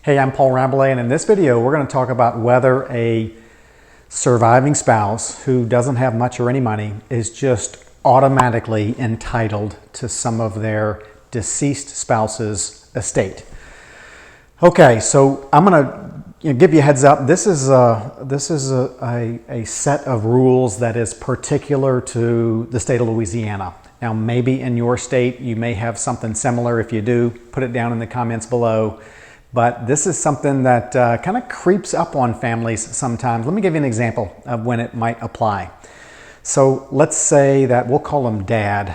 Hey, I'm Paul Rabalais, and in this video we're going to talk about whether a surviving spouse who doesn't have much or any money is just automatically entitled to some of their deceased spouse's estate. Okay, so I'm going to give you a heads up. This is a set of rules that is particular to the state of Louisiana. Now, maybe in your state you may have something similar. If you do, put it down in the comments below. But this is something that kind of creeps up on families sometimes. Let me give you an example of when it might apply. So let's say that we'll call him Dad.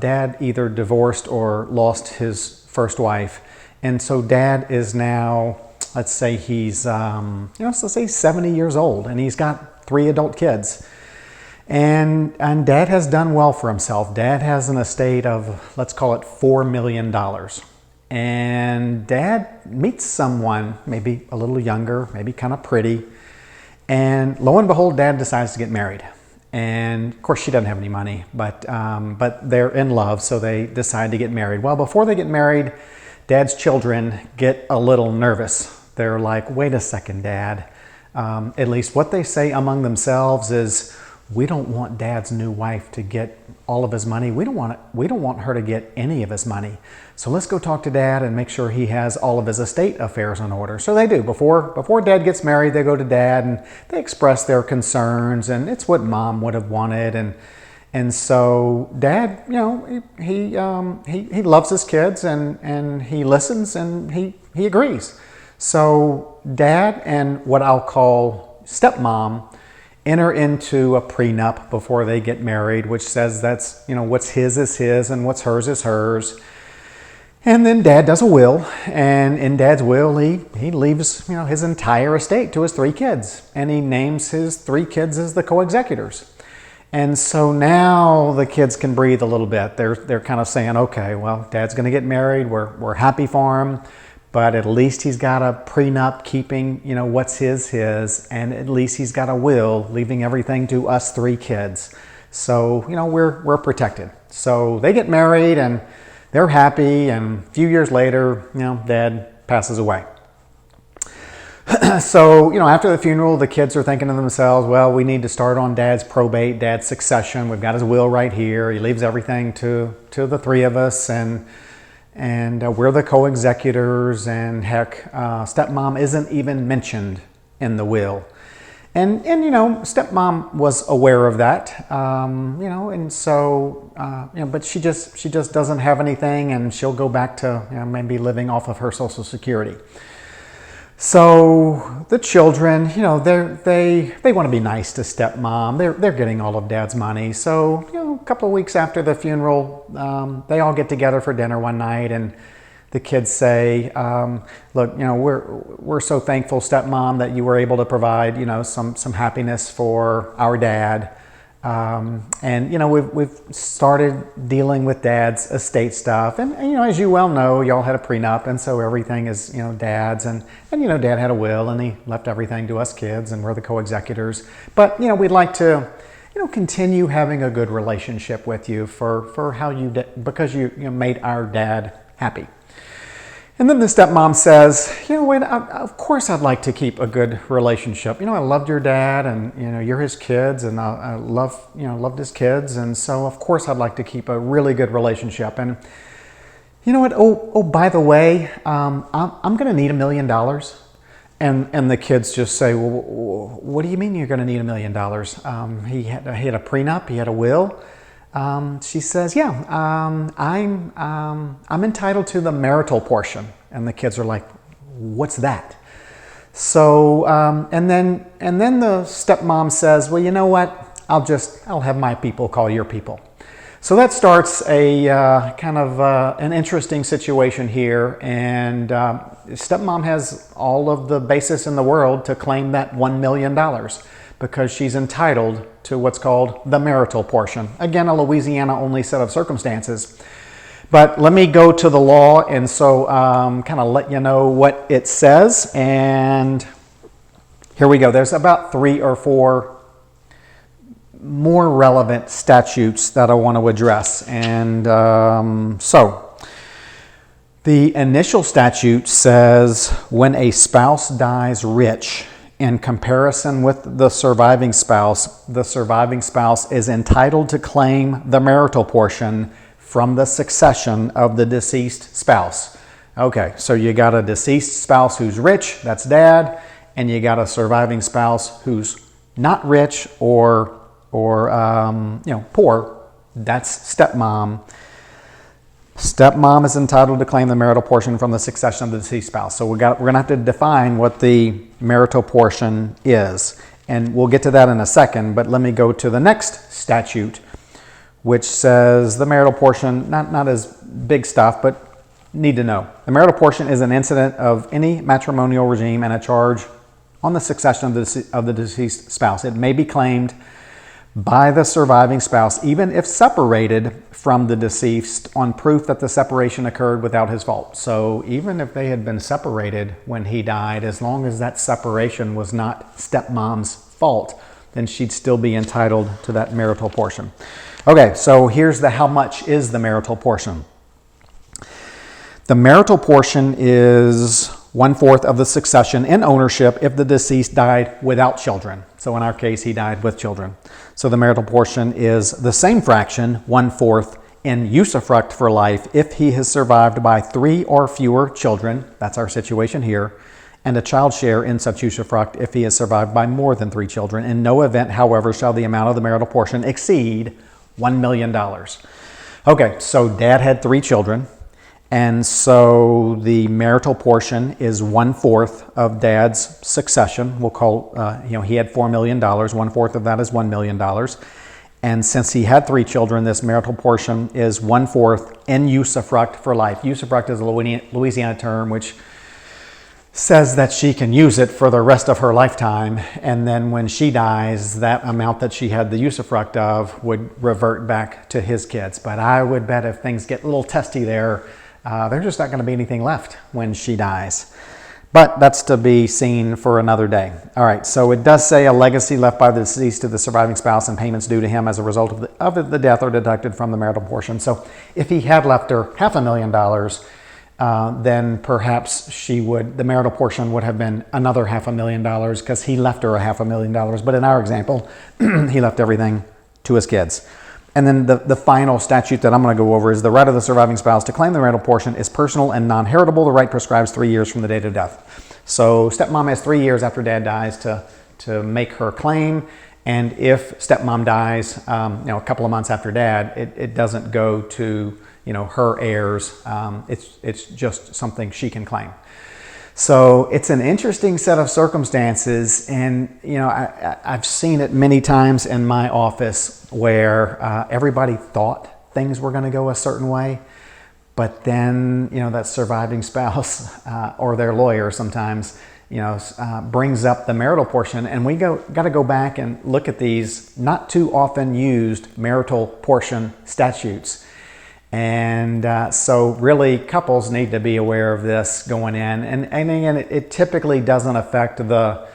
Dad either divorced or lost his first wife. And so Dad is now, let's say he's, let's say 70 years old, and he's got 3 adult kids. And Dad has done well for himself. Dad has an estate of, let's call it $4 million. And Dad meets someone, maybe a little younger, maybe kind of pretty. And lo and behold, Dad decides to get married. And of course, she doesn't have any money, but they're in love, so they decide to get married. Well, before they get married, Dad's children get a little nervous. They're like, wait a second, Dad. At least what they say among themselves is, we don't want Dad's new wife to get all of his money. We don't want her to get any of his money. So let's go talk to Dad and make sure he has all of his estate affairs in order. So they do. Before Dad gets married, they go to Dad and they express their concerns, and it's what Mom would have wanted. And so Dad, he loves his kids and he listens and he agrees. So Dad and what I'll call Stepmom enter into a prenup before they get married, which says that's, what's his is his and what's hers is hers. And then Dad does a will, and in Dad's will, he leaves, his entire estate to his 3 kids, and he names his 3 kids as the co-executors. And so now the kids can breathe a little bit. They're kind of saying, okay, well, Dad's going to get married. We're happy for him. But at least he's got a prenup keeping, what's his, and at least he's got a will leaving everything to us 3 kids. So, we're protected. So they get married and they're happy, and a few years later, Dad passes away. So, after the funeral, the kids are thinking to themselves, well, we need to start on Dad's probate, Dad's succession. We've got his will right here. He leaves everything to the 3 of us, and we're the co-executors, and heck, Stepmom isn't even mentioned in the will. And Stepmom was aware of that, and so, but she just doesn't have anything, and she'll go back to, maybe living off of her Social Security. So the children, they want to be nice to Stepmom. They're getting all of Dad's money. So, a couple of weeks after the funeral, they all get together for dinner one night, and the kids say, look, we're so thankful, Stepmom, that you were able to provide, some happiness for our Dad. And we've started dealing with Dad's estate stuff, and as you well know, y'all had a prenup, and so everything is Dad's, and Dad had a will, and he left everything to us kids, and we're the co-executors. But we'd like to continue having a good relationship with you for how because you made our Dad happy. And then the Stepmom says, of course I'd like to keep a good relationship. I loved your Dad, and you're his kids, and I loved his kids, and so of course I'd like to keep a really good relationship. And you know what? Oh, by the way, I'm going to need $1 million. And the kids just say, well, what do you mean you're going to need $1 million? He had a prenup. He had a will. She says, yeah, I'm entitled to the marital portion. And the kids are like, what's that? So, and then the Stepmom says, well, you know what? I'll have my people call your people. So that starts a kind of an interesting situation here. And Stepmom has all of the basis in the world to claim that $1 million. Because she's entitled to what's called the marital portion. Again, a Louisiana-only set of circumstances. But let me go to the law, and so kind of let you know what it says. And here we go. There's about 3 or 4 more relevant statutes that I want to address. And so The initial statute says when a spouse dies rich, in comparison with the surviving spouse is entitled to claim the marital portion from the succession of the deceased spouse. Okay, so you got a deceased spouse who's rich, that's dad, and you got a surviving spouse who's not rich or poor, that's stepmom. Stepmom is entitled to claim the marital portion from the succession of the deceased spouse. So we're going to have to define what the marital portion is. And we'll get to that in a second, but let me go to the next statute, which says the marital portion, not as big stuff, but need to know. The marital portion is an incident of any matrimonial regime and a charge on the succession of the deceased spouse. It may be claimed by the surviving spouse, even if separated from the deceased, on proof that the separation occurred without his fault. So even if they had been separated when he died, as long as that separation was not stepmom's fault, then she'd still be entitled to that marital portion. Okay, so here's the how much is the marital portion. The marital portion is 1/4 of the succession in ownership if the deceased died without children. So in our case, he died with children. So the marital portion is the same fraction, 1/4, in usufruct for life if he has survived by 3 or fewer children. That's our situation here. And a child share in such usufruct if he has survived by more than 3 children. In no event, however, shall the amount of the marital portion exceed $1 million. Okay, so dad had 3 children. And so the marital portion is 1/4 of dad's succession. We'll call, he had $4 million. 1/4 of that is $1 million. And since he had 3 children, this marital portion is 1/4 in usufruct for life. Usufruct is a Louisiana term which says that she can use it for the rest of her lifetime. And then when she dies, that amount that she had the usufruct of would revert back to his kids. But I would bet if things get a little testy there, there's just not going to be anything left when she dies. But that's to be seen for another day. All right, so it does say a legacy left by the deceased to the surviving spouse and payments due to him as a result of the death are deducted from the marital portion. So if he had left her $500,000, then perhaps the marital portion would have been another $500,000 because he left her $500,000. But in our example, he left everything to his kids. And then the final statute that I'm going to go over is the right of the surviving spouse to claim the marital portion is personal and non-heritable. The right prescribes 3 years from the date of death. So stepmom has 3 years after dad dies to make her claim. And if stepmom dies, a couple of months after dad, it doesn't go to her heirs. It's just something she can claim. So it's an interesting set of circumstances, and I've seen it many times in my office where everybody thought things were going to go a certain way, but then that surviving spouse or their lawyer sometimes brings up the marital portion, and we got to go back and look at these not too often used marital portion statutes. And so really couples need to be aware of this going in. And again, it typically doesn't affect the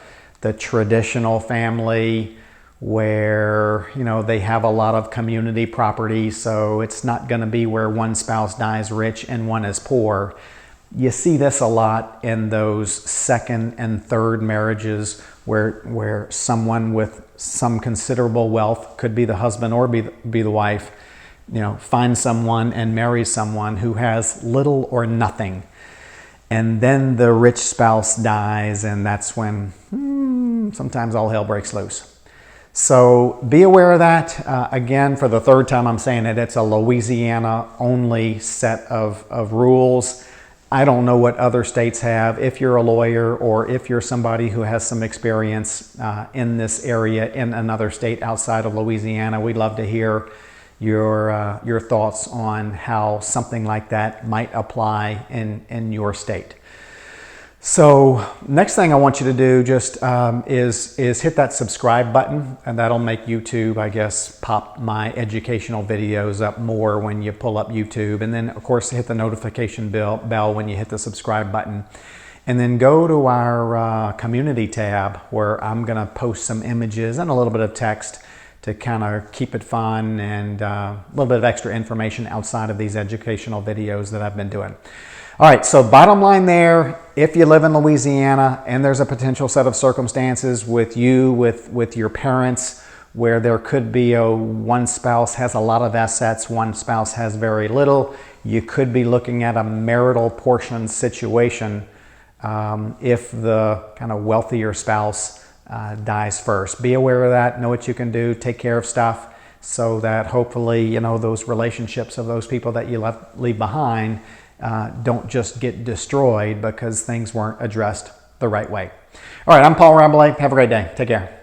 traditional family where, they have a lot of community property. So it's not going to be where one spouse dies rich and one is poor. You see this a lot in those second and third marriages where someone with some considerable wealth, could be the husband or be the wife, finds someone and marries someone who has little or nothing. And then the rich spouse dies, and that's when sometimes all hell breaks loose. So be aware of that. Again, for the third time I'm saying it, it's a Louisiana only set of rules. I don't know what other states have. If you're a lawyer or if you're somebody who has some experience in this area in another state outside of Louisiana, we'd love to hear your thoughts on how something like that might apply in your state. So next thing I want you to do just is hit that subscribe button, and that'll make YouTube, I guess, pop my educational videos up more when you pull up YouTube. And then of course hit the notification bell when you hit the subscribe button. And then go to our community tab where I'm gonna post some images and a little bit of text to kind of keep it fun and a little bit of extra information outside of these educational videos that I've been doing. All right, so bottom line there, if you live in Louisiana and there's a potential set of circumstances with you, with your parents, where there could be one spouse has a lot of assets, one spouse has very little, you could be looking at a marital portion situation if the kind of wealthier spouse dies first. Be aware of that, know what you can do, take care of stuff so that hopefully, you know, those relationships of those people that you leave behind don't just get destroyed because things weren't addressed the right way. All right, I'm Paul Rabalais. Have a great day. Take care.